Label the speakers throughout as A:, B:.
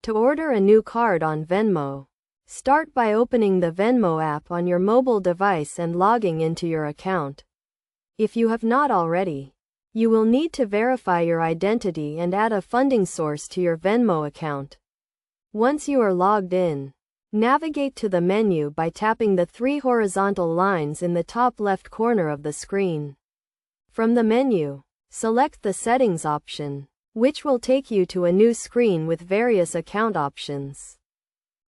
A: To order a new card on Venmo, start by opening the Venmo app on your mobile device and logging into your account. If you have not already, you will need to verify your identity and add a funding source to your Venmo account. Once you are logged in, navigate to the menu by tapping the 3 horizontal lines in the top left corner of the screen. From the menu, select the Settings option, which will take you to a new screen with various account options.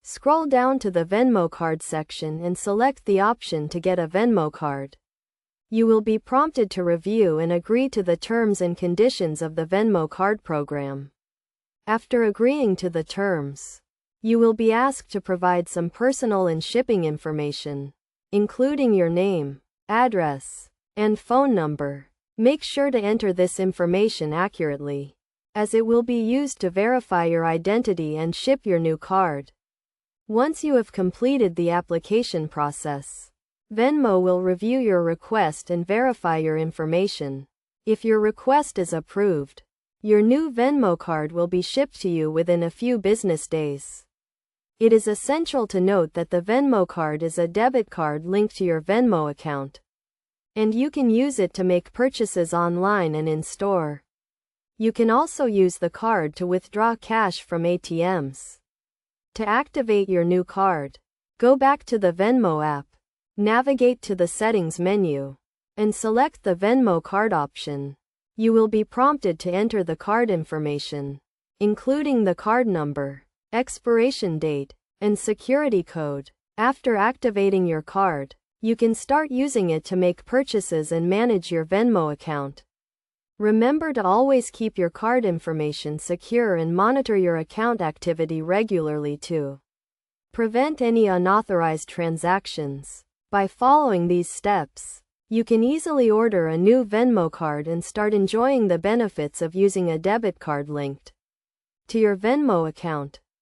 A: Scroll down to the Venmo card section and select the option to get a Venmo card. You will be prompted to review and agree to the terms and conditions of the Venmo card program. After agreeing to the terms, you will be asked to provide some personal and shipping information, including your name, address, and phone number. Make sure to enter this information accurately, as it will be used to verify your identity and ship your new card. Once you have completed the application process, Venmo will review your request and verify your information. If your request is approved, your new Venmo card will be shipped to you within a few business days. It is essential to note that the Venmo card is a debit card linked to your Venmo account, and you can use it to make purchases online and in store. You can also use the card to withdraw cash from ATMs. To activate your new card, go back to the Venmo app, navigate to the Settings menu, and select the Venmo card option. You will be prompted to enter the card information, including the card number, expiration date, and security code. After activating your card, you can start using it to make purchases and manage your Venmo account. Remember to always keep your card information secure and monitor your account activity regularly to prevent any unauthorized transactions. By following these steps, you can easily order a new Venmo card and start enjoying the benefits of using a debit card linked to your Venmo account.